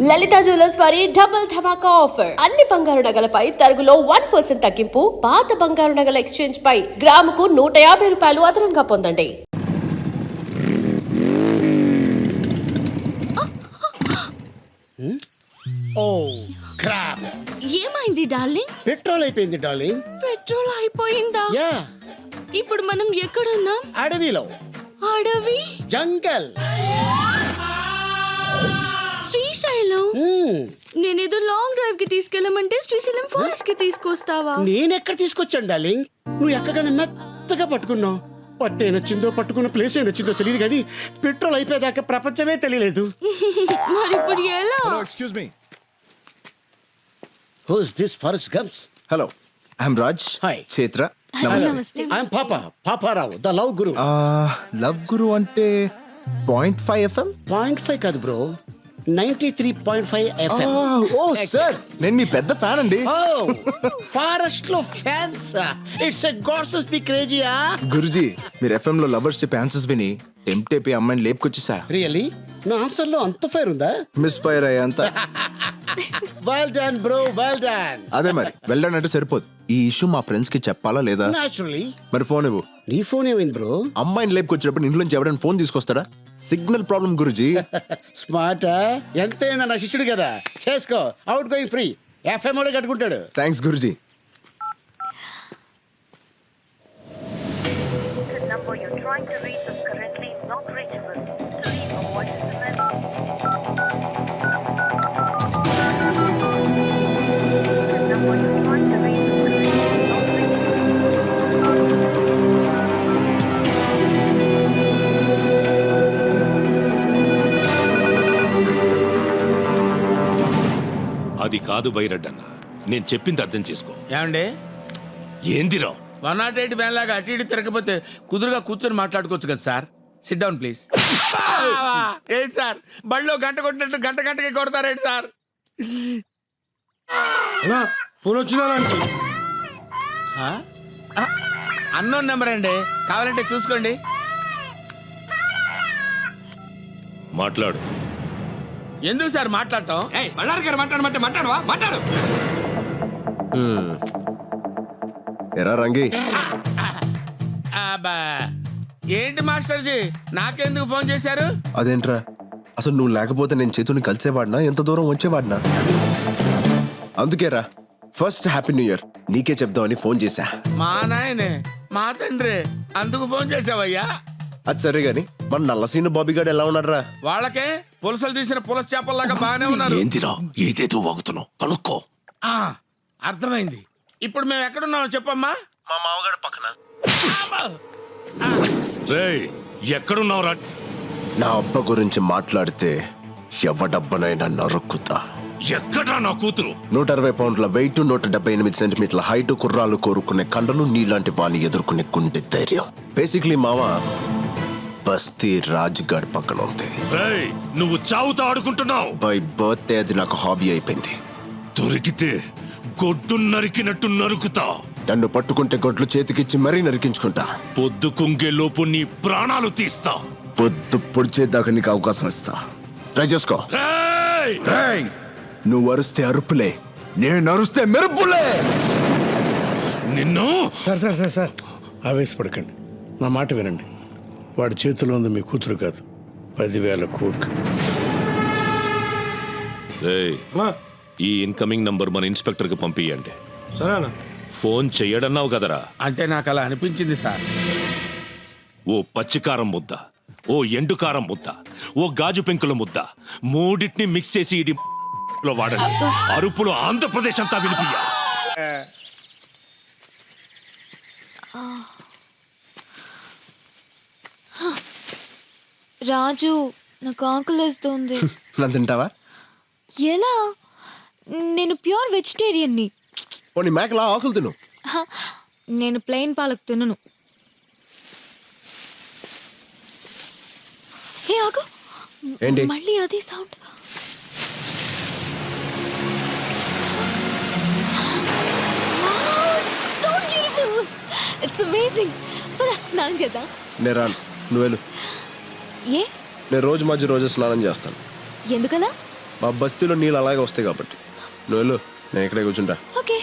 లలిత jewellers వారి double ధమాకా offer. అన్ని బంగారు నగలపై తరుగులో 1% తగ్గింపు. పాత బంగారు నగల ఎక్స్చేంజ్ పై గ్రాముకు 150 రూపాయలు అదనంగా పొందండి. ఓ క్రాప్. ఏమైంది డార్లింగ్? పెట్రోల్ అయిపోయింది డార్లింగ్. పెట్రోల్ అయిపోయిందా? యా, ఇప్పుడు మనం ఎక్కడున్నాం? అడవిలో. అడవి? జంగల్. శ్రీశైలం. నేనేదో లాంగ్ డ్రైవ్ కి తీసుకెళ్ళమంటే శ్రీశైలం ఫారెస్ట్ కి తీసుకొస్తావా? నేనెక్కడ తీసుకొచ్చాను డార్లింగ్? నువ్వు ఎక్కగానే మెత్తగా పట్టుకున్నావు. పట్టు ఏనొచ్చిందో పట్టుకున్న ప్లేస్ ఏనొచ్చిందో తెలియదు కానీ పెట్రోల్ అయిపోయేదాకా ప్రపంచమే తెలియలేదు. మరి ఇప్పుడు ఎలా? Excuse me. Who's this forest gums? Hello, I'm Raj. Hi. Chetra. నమస్తే. I'm Paparao the love guru. Love guru అంటే 0.5 FM. 0.5 కాదు బ్రో, 93.5 FM. ఓ సార్, నేను మీ పెద్ద ఫ్యాన్ అండి. ఫారెస్ట్ లో fans. It's a gods to speak క్రేజీయా. గురుజీ, మీరు FM లో లవర్స్ చెప్పే ఆన్సర్స్ విని టెంప్ట్ అయిపోయి అమ్మాయిని లేపుకొచ్చేసా. రియల్లీ? నా ఆన్సర్ లో అంత ఫైర్ ఉందా? మిస్ ఫైర్ అయ్యేంత. Well done bro, well done. అదే మరి, వెళ్ళానంటే సరిపోదు. ఈ ఇష్యూ మా ఫ్రెండ్స్ కి చెప్పాలా లేదా? నాచురల్లీ. మరి ఫోన్ ఇవ్వు. నీ ఫోన్ ఏమైంది బ్రో? అమ్మాయిని లేపుకొచ్చినప్పుడు ఇంట్లో నుంచి ఎవరైనా ఫోన్ తీసుకొస్తాడా? Signal problem guruji. స్మార్ట్. ఎంతైనా నా శిష్యుడు కదా, చేసుకో. Out going free. FM కూడా కట్టుకుంటాడు. Thanks guruji. The number you're trying to reach is currently not reachable. To leave a voice message. The number you're trying to reach is currently not reachable. అది కాదు బైరడ్డన్న, నేను చెప్పింది అర్థం చేసుకో. ఏమండి, ఏందిరా 108 వ్యాన్ లాగా అటు ఇటు తిరగకపోతే కుదురుగా కూర్చొని మాట్లాడుకోవచ్చు కదా సార్. SIT down please. ఏంటి సార్, బళ్ళో గంట కొట్టినట్టు గంటకి కొడతారేంటి సార్? ఫోన్ వచ్చినా అన్నోన్ నెంబర్ అండి, కావాలంటే చూసుకోండి. మాట్లాడు. ఎందుకు సార్ మాట్లాడటం? మాట్లాడు. ఎరా రంగి, అబ్బా, ఏంటి మాస్టర్జీ, నాకెందుకు ఫోన్ చేశారు? అదేంట్రా, అసలు నువ్వు లేకపోతే నేను చేతుని కలిసేవాడినా, ఎంత దూరం వచ్చేవాడినా? అందుకేరా ఫస్ట్ హ్యాపీ న్యూ ఇయర్ నీకే చెప్దామని ఫోన్ చేశా. మా నాయనే, మా తండ్రి, అందుకు ఫోన్ చేసావయ్యా? అది సరే గాని మన నల్లసీను బాబీగాడు ఎలా ఉన్నాడ్రా? వాళ్ళకే పులసలు తీసిన పులస చేపల్లాగా బాగానే ఉన్నారు. ఏందిరా ఏదేదో వాగుతున్నావు, కనుక్కో. ఆ, అర్థమైంది. ఇప్పుడు మేము ఎక్కడున్నామో చెప్పమ్మా. మా మామగాడు పక్కన. రేయ్, ఎక్కడున్నావురా? నా అబ్బ గురించి మాట్లాడితే ఎవడబ్బనైనా నరుక్కుతా. ఎక్కడా నా కూతురు? 160 పౌండ్ల వెయిట్, 178 సెంటీమీటర్ల హైట్, కుర్రాలు కోరుకునే కండలు, నీలాంటి వాణ్ణి ఎదుర్కొనే గుండె ధైర్యం. బేసిక్లీ మామ బస్తీ రాజ్గాడ్ పక్కన ఉంది. రేయ్, నువ్వు చావుతో ఆడుకుంటున్నావు. బై బర్త్డే అది నాకు హాబీ అయిపోయింది. దొరికితే గొడ్డు నరికినట్టు నరుకుతా. నన్ను పట్టుకుంటే గొడ్లు చేతికిచ్చి మరీ నరికించుకుంటా. పొద్దు కుంగే లోపు నీ ప్రాణాలు తీస్తా. పొద్దు పొడిచేదాకా నీకు అవకాశం ఇస్తా. ట్రై చేసుకో. రేయ్, నువ్వు అరుస్తే అరుపులే, నేను అరుస్తే మెరుపులే. నిన్ను సార్ ఆవేశపడకండి, నా మాట వినండి. వాడి చేతిలో ఉంది మీ కూతురు కాదు, 10,000 కోట్లు. రేయ్, ఈ ఇన్కమింగ్ నంబర్ మన ఇన్స్పెక్టర్ కి పంపియండి. సరేనా? ఫోన్ చెయ్యడన్నావు కదరా? అంటే నాకు అలా అనిపించింది సార్. ఓ పచ్చికారం ముద్ద, ఓ ఎండుకారం ముద్ద, ఓ గాజు పెంకుల ముద్ద, మూడింటిని మిక్స్ చేసి ఇది లో వాడండి. అరుపులు ఆంధ్రప్రదేశ్ అంతా వినిపియ్య. రాజు, నాకు ఆకలేస్తుంది. నన్ను తింటావా? ఎలా? నేను ప్యూర్ వెజిటేరియన్ని. పోనీ మేకలా ఆకులు తిను. నేను ప్లెయిన్ పాలక్ తినను. హే ఆగు, ఏంటి? మళ్ళీ అదే సౌండ్. It's amazing. స్నానం చేద్దాం. నేను రాను, నువ్వు వెళ్ళు. ఏ? నేను రోజు స్నానం చేస్తాను. ఎందుకలా? మా బస్తీలో నీళ్ళు అలాగే వస్తాయి కాబట్టి నువ్వు వెళ్ళు, నేను ఇక్కడే కూర్చుంటా. Okay.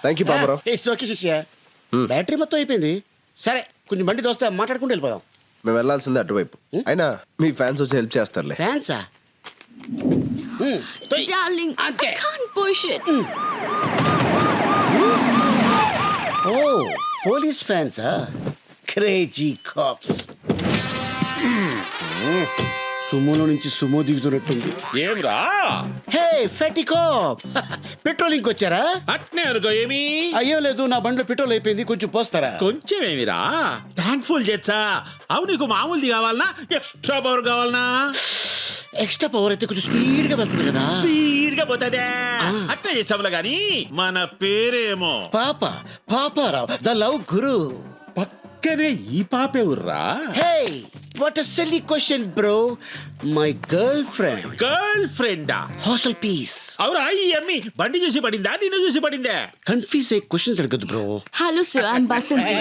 Thank you Baburao. It's okay శిష్య. బ్యాటరీ మొత్తం అయిపోయింది. సరే కొంచెం బండి దోస్తే మాట్లాడుకుంటూ వెళ్ళిపోదాం. మేము వెళ్ళాల్సిందే అటువైపు. అయినా మీ ఫ్యాన్స్ వచ్చి హెల్ప్ చేస్తారులే. ఫ్యాన్సా? Darling, I అంతే. can't push it. ఓ పోలీస్ ఫ్యాన్సా? Crazy cops. సుమోలో నుంచి సుమో దిగుతున్నట్టుంది. ఏమ్రా హే ఫెటీ కాప్, పెట్రోలింగ్ వచ్చారా? అట్నే అనుకో. ఏమి అయ్యో లేదు, నా బండిలో పెట్రోల్ అయిపోయింది, కొంచెం పోస్తారా? కొంచెం ఏమిరా ట్యాంక్ ఫుల్ చేచ్చా. అవు నీకు మామూలుది కావాలనా ఎక్స్ట్రా పవర్ కావాలనా? ఎక్స్ట్రా పవర్ అయితే కొంచెం స్పీడ్ గా వెళ్తుంది కదా. స్పీడ్ గా పోతుందే. అట్నే చేసాములా గాని మన పేరేమో పాపారావు ద లవ్ గురు. పక్కనే ఈ పాపే ఉర్రా. Hey what a silly question bro. My girlfriend. గర్ల్ ఫ్రెండా? Hostel piece. అవురా ఈ అమ్మి బండి చూసి పడిందా నిన్ను చూసి పడిందే? కన్ఫ్యూజ్ అయ్యే క్వశ్చన్స్ అడగద్దు bro. Hello sir, I'm Basanti.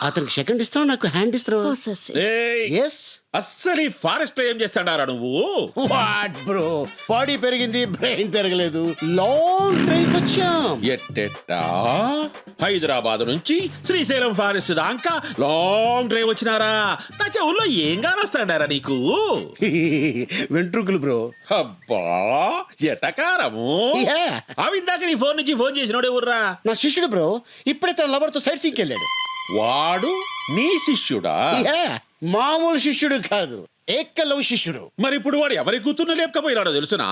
అతనికి సెకండ్ ఇస్తావు, నాకు హ్యాండ్ ఇస్తావు. Oh sir, sir. ఏయ్, ఎస్. అస్సలు ఈ ఫారెస్ట్ లో ఏం చేస్తాడారా నువ్వు? వాట్ బ్రో, బాడీ పెరిగింది బ్రెయిన్ పెరగలేదు. లాంగ్ డ్రైవ్ వచ్చాం. ఎట్టెట్టా హైదరాబాద్ నుంచి శ్రీశైలం ఫారెస్ట్ దాకా లాంగ్ డ్రైవ్ వచ్చినారా? నా చెవుల్లో ఏం కానొస్తాడారా నీకు? వెంట్రుకలు బ్రో. అబ్బా ఎటకారము. Yeah. అవి ఇందాక నీ ఫోన్ నుంచి ఫోన్ చేసినోడే ఊర్రా. నా శిష్యుడు బ్రో, ఇప్పుడే తన లవర్ తో సైట్ సీకి వెళ్ళాడు. వాడు నీ శిష్యుడా? Yeah. మామూలు శిష్యుడు కాదు, ఏకలవ్ శిష్యుడు. మరి ఇప్పుడు వాడు ఎవరి కూతుర్ని లేపకపోయినాడో తెలుసునా?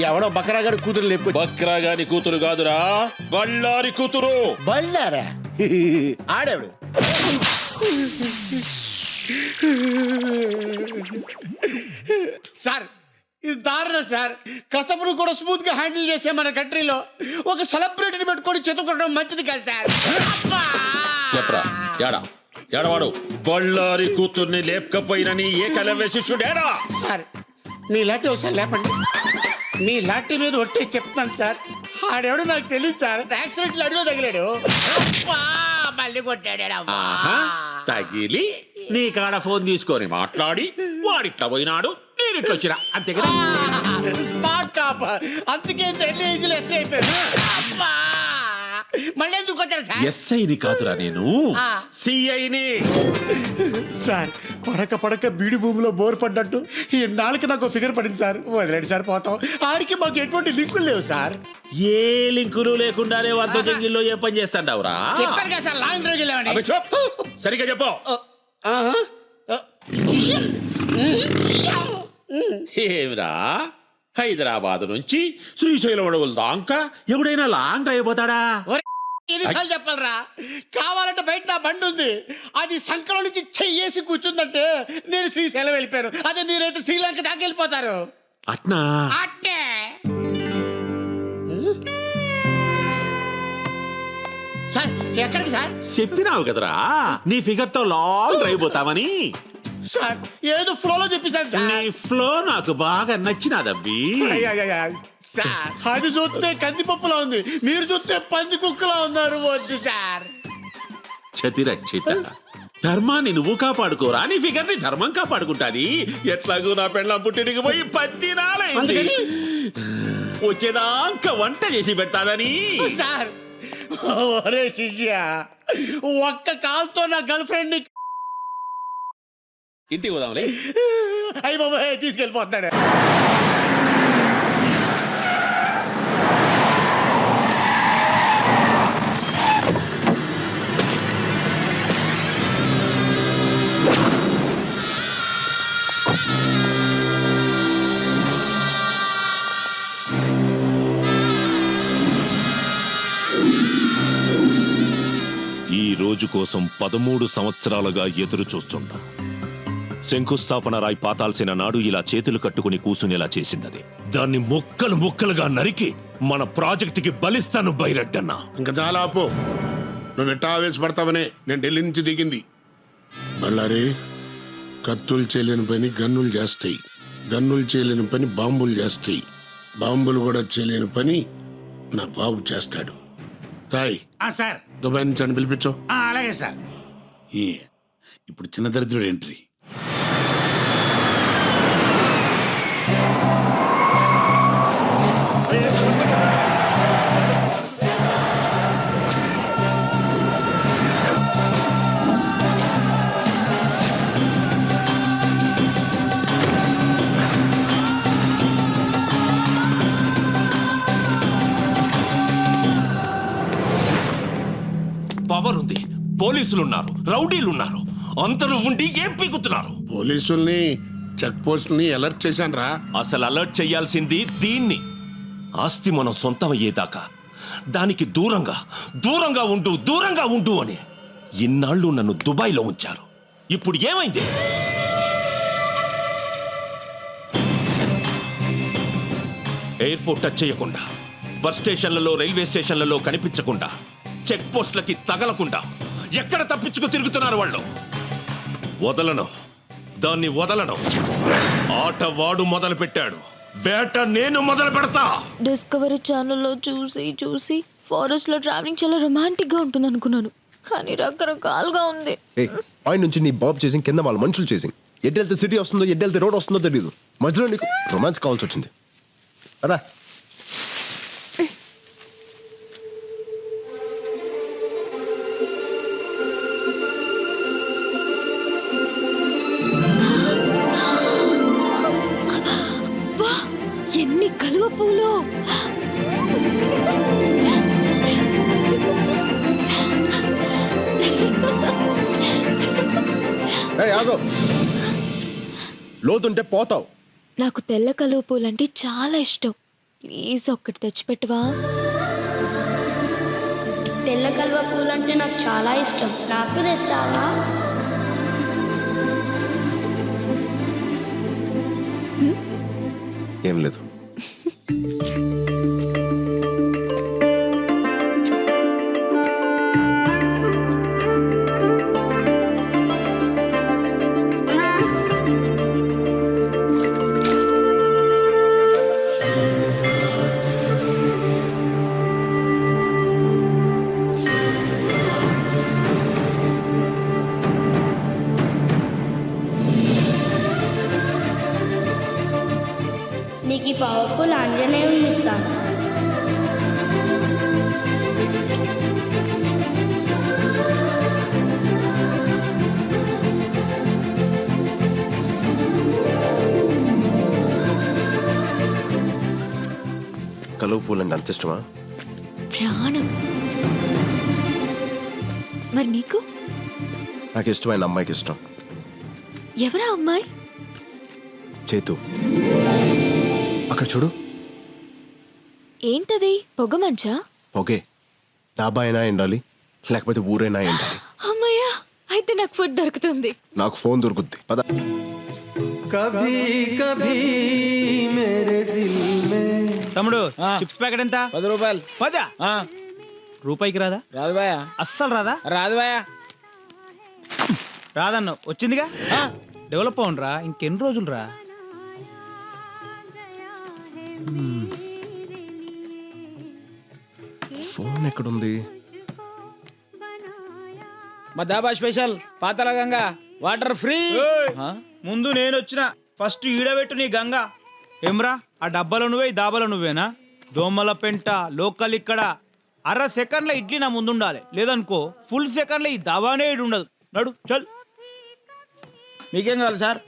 ఎవడో బకరాగాడు కూతురు లేపుకొచ్చి. బక్రాగాని కూతురు కాదురా, బళ్ళారి కూతురు. బళ్ళారా? ఆడాడు. సార్ ఇది దారుణం సార్. కసపును కూడా స్మూత్ గా హ్యాండిల్ చేసే మన కంట్రీలో ఒక సెలబ్రిటీని పెట్టుకొని చెతుకోవడం మంచిది కాదు సార్. చెప్పరా యాడా ఎడవాడు బళ్ళారి కూతుర్ని లేపకపోయినని ఏకలవ్య శిష్యుడేరా? సార్ మీ లాంటి ఒకసారి లేపండి. మీ లాంటి మీద ఒట్టే చెప్తాను సార్. ఆడెవడు నాకు తెలియదు సార్. యాక్సిడెంట్లు అడుగు తగిలాడు, మళ్ళీ కొట్టాడు. ఆహా, తగిలి నీ కాడ ఫోన్ తీసుకొని మాట్లాడి వాడిట్లా పోయినాడు, నేనిట్లా వచ్చినా అంతే కదా? స్మార్ట్ కాప్, అందుకే ఎన్ని ఏజ్లు ఎస్ అయిపోయారు. మళ్ళీ ఎందుకు కొట్టారు సార్? ఎస్ఐని కాదురా నేను, సిఐని. సార్ పడక బీడి భూమిలో బోర్ పడ్డట్టు ఈ నాలుగు నాకు ఫిగర్ పడింది సార్. వదిలేండి సార్, పోతాం. ఆడికి మాకు ఎటువంటి లింకులు లేవు సార్. ఏ లింకులు లేకుండానే వంత జంగిల్లో ఏ పని చేస్తాండావురా? చెప్పారు కదా సార్, లాంగ్ డ్రైవ్ వెళ్ళామని. అబ్బే చూప్, సరిగ్గా చెప్పు. ఏమిరా హైదరాబాద్ నుంచి శ్రీశైలం అడవుల దాకా ఎవడైనా లాంగ్ డ్రైవ్ పోతాడా? ఎన్నిసార్లు చెప్పాలరా? కావాలంటే బయట నా బండి ఉంది, అది సంకలం నుంచి చెయ్యేసి కూర్చుందంటే నేను శ్రీశైలం వెళ్ళిపోయాను. అదే మీరైతే శ్రీలంక దాకా వెళ్ళిపోతారు. అట్నా? అట్టే సార్. ఎక్కడికి సార్? చెప్పినావు కదరా నీ ఫిగర్ తో లాంగ్ డ్రైవ్ పోతామని. సార్ ఏదో ఫ్లోలో చెప్పేశాను సార్. నీ ఫ్లో నాకు బాగా నచ్చినాదబ్బి. అయ్యా సార్, అది చూస్తే కందిపప్పులా ఉంది, మీరు చూస్తే పంది కుక్కలా ఉన్నారు. వద్దు సార్. క్షతిరక్షిత, ధర్మాన్ని నువ్వు కాపాడుకోరా, నీ ఫిగర్ ని ధర్మం కాపాడుకుంటాది. ఎట్లాగూ నా పెళ్ళం పుట్టినకి పోయి 10 నాలైంది. అందుకని? వచ్చేదాకా వంట చేసి పెడతాదని. సార్ ఒరే శిష్య, ఒక్క కాల్తో నా గర్ల్ ఫ్రెండ్ ని ఇంటికి పోదాంలే. అయ్యి బాబాయ్ తీసుకెళ్ళిపోతున్నాడు. రోజు కోసం 13 సంవత్సరాలుగా ఎదురు చూస్తుండా. శంకుస్థాపన రాయి పాతాల్సిన నాడు ఇలా చేతులు కట్టుకుని కూసునేలా చేసిందది. దాన్ని ముక్కలు ముక్కలుగా నరికి మన ప్రాజెక్టుకి బలిస్తాను బైరెడ్డన్నా. ఇంకా చాలా ఆపో. నువ్వు ఎట్టా ఆవేశపడతావనే నేను ఢిల్లీ నుంచి దిగింది. బళ్ళారే, కత్తులు చేయలేని పని గన్నులు చేస్తాయి, గన్నులు చేయలేని పని బాంబులు చేస్తాయి, బాంబులు కూడా చేయలేని పని నా బాబు చేస్తాడు. రాయ్, సార్. దుబాయ్ నుంచి అని పిలిపించు. అలాగే సార్. ఇప్పుడు చిన్న దరిద్రుడు ఎంట్రీ. పవర్ ఉంది, పోలీసులున్నారు, రౌడీలున్నారు, అందరూ ఉండి ఏం పీకుతున్నారు? పోలీసుల్ని, చెక్ పోస్టుల్ని అలర్ట్ చేశాను రా. అసలు అలర్ట్ చేయాల్సింది దీన్ని. ఆస్తి మనం సొంతం అయ్యేదాకా దానికి దూరంగా దూరంగా ఉండు, దూరంగా ఉండు అని ఇన్నాళ్ళు నన్ను దుబాయ్లో ఉంచారు. ఇప్పుడు ఏమైంది? ఎయిర్పోర్ట్ టచ్ చేయకుండా, బస్ స్టేషన్లలో, రైల్వే స్టేషన్లలో కనిపించకుండా, చెక్ పోస్టులకి తగలకుండా ఎక్కడ తప్పించుకు తిరుగుతున్నారు వాళ్ళు? వదలను, దాన్ని వదలను. ఆట వాడు మొదలు పెట్టాడు, వేట నేను మొదలు పెడతా. డిస్కవరీ ఛానల్లో చూసి చూసి ఫారెస్ట్ లో ట్రావెలింగ్ చాలా రొమాంటిక్ గా ఉంటుంది అనుకున్నాను, కానీ రకరకాలుగా ఉంది. పై నుంచి నీ బాబు చేసి కింద వాళ్ళ మనుషులు చేసి ఎడ్డు వెళ్తే సిటీ వస్తుందో ఎడ్డు వెళ్తే రోడ్ వస్తుందో తెలియదు. మధ్యలో నీకు రొమాన్స్ కావాల్సి వచ్చింది. అదా ఎన్ని కలువ పూలు! లోతుంటే పోతావు. నాకు తెల్ల కలువ పూలంటే చాలా ఇష్టం. ప్లీజ్ ఒక్కటి తెచ్చిపెట్టవా? తెల్ల కలువ పూలంటే నాకు చాలా ఇష్టం, నాకు తెస్తావా? ఏం లేదు. నీకు ఈ పవర్ఫుల్ ఆంజనేయుని ఇస్తాను. కలువ పూలండి అంత ఇష్టమా? ప్రాణం. మరి నీకు? నాకు ఇష్టమైన అమ్మాయికి ఇష్టం. ఎవరా అమ్మాయి? చేతు. అక్కడ చూడు. ఏంటది? పొగ మంచా? ఓకే, డాబా అయినా ఎండాలి, లేకపోతే ఊరైనా ఎండాలి. అమ్మయ్యా, అయితే నాకు ఫుడ్ దొరుకుతుంది. నాకు ఫోన్ దొరుకుద్ది. పద. తమ్ముడు, చిప్స్ ప్యాకెట్ ఎంత? 10 రూపాయలు. 10? రూపాయికి రాదా? రాదు బాయా. అస్సలు రాదా? రాదు బాయా. రాదన్ను వచ్చిందిగా. డెవలప్ అవునరా, ఇంకెన్ని రోజులు రా. ఫోన్ ఎక్కడుంది? మా dhaba special Patala Ganga water free. ముందు నేను వచ్చిన ఫస్ట్ ఈడబెట్టు నీ గంగా. ఏమ్రా, ఆ డబ్బాలో నువ్వే, ఈ దాబాలో నువ్వేనా? దోమల పెంట లోకల్ ఇక్కడ. అర సెకండ్ల ఇడ్లీ నా ముందు ఉండాలి, లేదనుకో ఫుల్ సెకండ్లో ఈ దాబానే ఇడు ఉండదు. నడు చల్. మీకేం కావాలి సార్?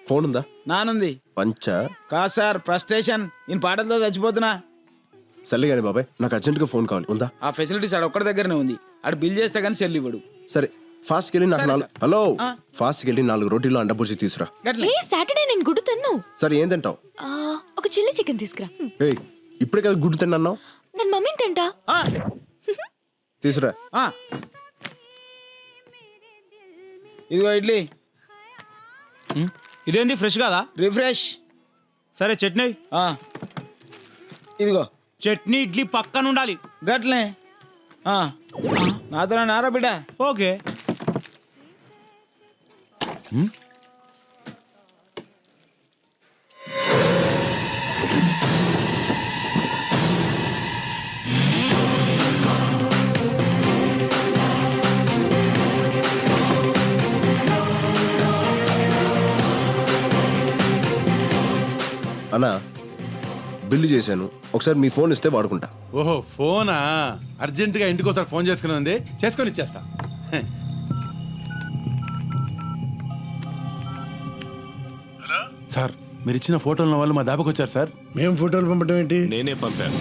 ఫోన్ ఉందా? నానుంది. పంచ కాదు సార్, ఫ్రస్ట్రేషన్. నేను పాటలతో చచ్చిపోతున్నా. సర్లే కానీ బాబాయ్, నాకు అర్జెంట్గా ఫోన్ కావాలి. ఉందా? ఆ ఫెసిలిటీస్ ఆడ ఒక్కడి దగ్గరనే ఉంది. ఆడ బిల్ చేస్తే కానీ సెల్ ఇవ్వడు. సరే, ఫాస్ట్కి వెళ్ళి నాకు సరే, 4 హలో ఫాస్ట్కి వెళ్ళి 4 రోటీలు అండబుర్చి తీసురా. ఏ సాటర్డే నేను గుడ్డు తిన్ను. సరే, ఏం తింటావు? ఒక చిల్లీ చికెన్ తీసుకురా. ఏయ్, ఇప్పుడే కదా గుడ్డు తిన్నావు. నేను మమ్మీని తింటా. తీసురా. ఇదిగో ఇడ్లీ. ఇదేంది ఫ్రెష్ కాదా? రిఫ్రెష్. సరే చట్నీ. ఇదిగో చట్నీ ఇడ్లీ పక్కన ఉండాలి. గట్లే. నాతో నారా బిడ్డ. ఓకే. అన్నా బిల్లు చేశాను, ఒకసారి మీ ఫోన్ ఇస్తే వాడుకుంటా. ఓహో ఫోనా? అర్జెంటుగా ఇంటికి ఒకసారి ఫోన్ చేసుకుని ఉంది, చేసుకొని ఇచ్చేస్తా. సార్ మీరు ఇచ్చిన ఫోటోల వాళ్ళు మా దాబాకి వచ్చారు సార్. మేము ఫోటోలు పంపడం ఏంటి? నేనే పంపాను.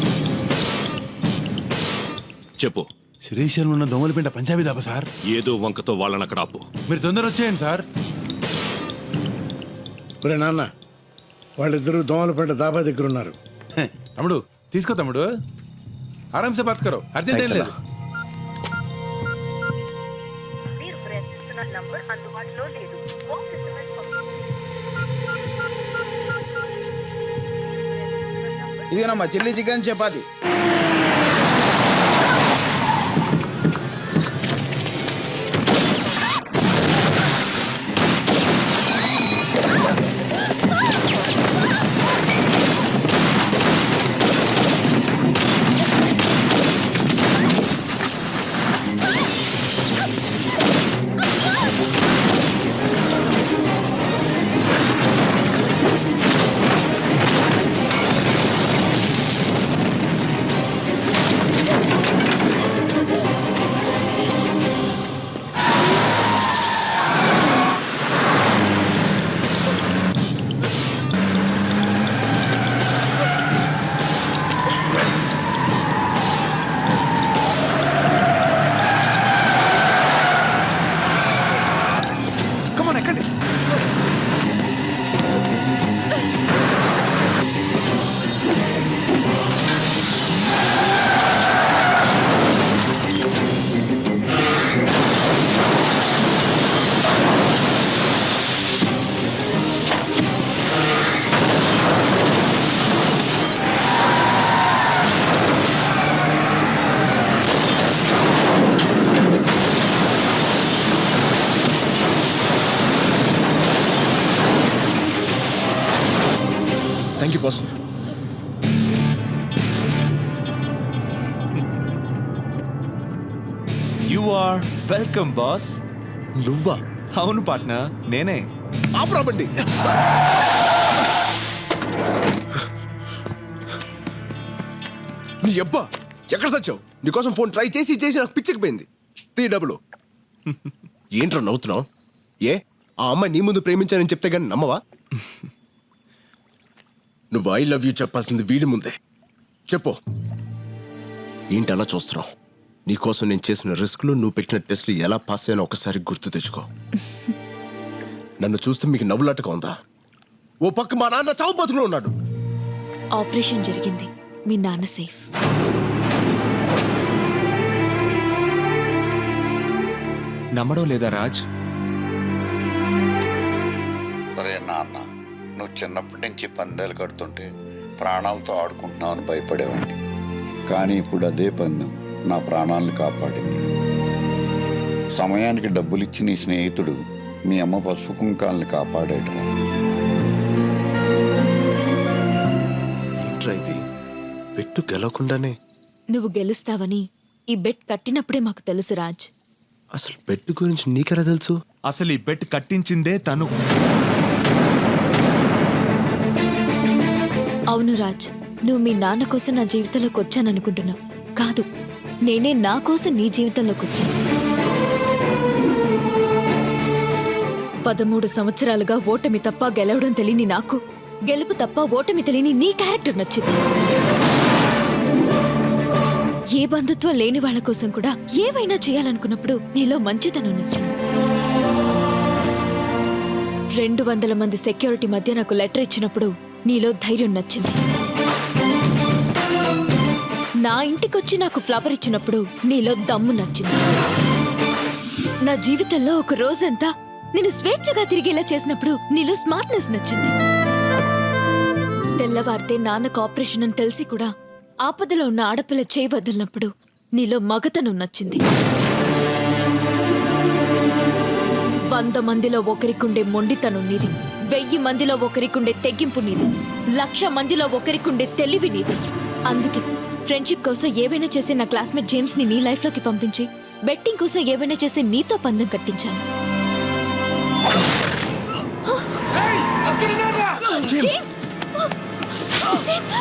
చెప్పు. శ్రీశైలం ఉన్న దొంగలపేట పంజాబీ దాబా సార్. ఏదో వంకతో వాళ్ళని అక్కడ ఆపు. మీరు తొందర వచ్చేయండి సార్. ఒరే నాన్న, వాళ్ళిద్దరూ దోమలపేట దాబా దగ్గర ఉన్నారు. తమ్ముడు తీసుకో తమ్ముడు, ఆరామ్సే బాత్ కరో, అర్జెంట్ ఏం లేదు. మీరు ప్రయత్నిస్తున్న నంబర్ అందుబాటులో లేదు. ఒక SMS ఇదేనమ్మా chilli chicken chapati. Thank you boss. You are welcome boss. నువ్వా? అవును పార్ట్నర్, నేనే. ఆపరాబండి. నీ అబ్బా ఎక్కడ సచ్చావు? నీకోసం ఫోన్ ట్రై చేసి చేసి నాకు పిచ్చకపోయింది. తీ డబ్బులు. ఏంట్రా నవ్వుతున్నావు? ఏ ఆ అమ్మాయి నీ ముందు ప్రేమించానని చెప్తే కానీ నమ్మవా? నువ్వు ఐ లవ్ యూ చెప్పాల్సింది వీడి ముందే. చెప్పు. ఏంటి అలా చూస్తున్నావు? నీకోసం నేను చేసిన రిస్క్లు, నువ్వు పెట్టిన టెస్ట్లు ఎలా పాస్ అయ్యానో ఒకసారి గుర్తు తెచ్చుకో. నన్ను చూస్తే మీకు నవ్వులాటగా ఉందా? ఓ పక్క మా నాన్న చావు బతుకులో ఉన్నాడు. ఆపరేషన్ జరిగింది, మీ నాన్న సేఫ్. నమ్మడం లేదా రాజ్? ఒరే నాన్న, నువ్వు చిన్నప్పటి నుంచి పందాలు కడుతుంటే ప్రాణాలతో ఆడుకుంటున్నావు అని భయపడేవాడిని. కానీ ఇప్పుడు అదే పందెం నా ప్రాణాలను కాపాడింది. సమయానికి డబ్బులిచ్చి నీ స్నేహితుడు మీ అమ్మ పసుపు కుంకాలని కాపాడాడు. ఏంట్రా ఇది? పెట్టు గెలవకుండానే. నువ్వు గెలుస్తావని ఈ బెట్ కట్టినప్పుడే మాకు తెలుసు రాజ్. అసలు బెట్ గురించి నీకెలా తెలుసు? అసలు ఈ బెట్ కట్టించిందే తను. అవును రాజ్, నువ్వు మీ నాన్న కోసం నా జీవితంలోకి వచ్చాననుకుంటున్నావు. కాదు, నేనే నా కోసం నీ జీవితంలోకి వచ్చాను. 13 సంవత్సరాలుగా ఓటమి తప్ప గెలవడం తెలియని నాకు, గెలుపు తప్ప ఓటమి తెలియని నీ క్యారెక్టర్ నచ్చింది. ఏ బంధుత్వం లేని వాళ్ళ కోసం కూడా ఏవైనా చేయాలనుకున్నప్పుడు నీలో మంచితనం నచ్చింది. 200 మంది సెక్యూరిటీ మధ్య నాకు లెటర్ ఇచ్చినప్పుడు నీలో ధైర్యం నచ్చింది. నా ఇంటికొచ్చి నాకు ఫ్లవర్ ఇచ్చినప్పుడు నీలో దమ్ము నచ్చింది. నా జీవితంలో ఒక రోజంతా నేను స్వేచ్ఛగా తిరిగేలా చేసినప్పుడు నీలో స్మార్ట్నెస్ నచ్చింది. తెల్లవారితే నాన్నకు ఆపరేషన్ అని తెలిసి కూడా ఆపదలో ఉన్న ఆడపిల్ల చేయి వదిలినప్పుడు నీలో మగతనం నచ్చింది. 100 మందిలో ఒకరికుండే మొండితనం నీది, 1000 మందిలో ఒకరికుండే తెగింపు నీది, 1,00,000 మందిలో ఒకరికుండే తెలివి నీది. అందుకే ఫ్రెండ్షిప్ కోసం ఏవైనా చేసే నా క్లాస్మేట్ జేమ్స్ ని నీ లైఫ్ లోకి పంపించి బెట్టింగ్ కోసం ఏవైనా చేసే నీతో పందెం కట్టించాను. జేమ్స్! జేమ్స్!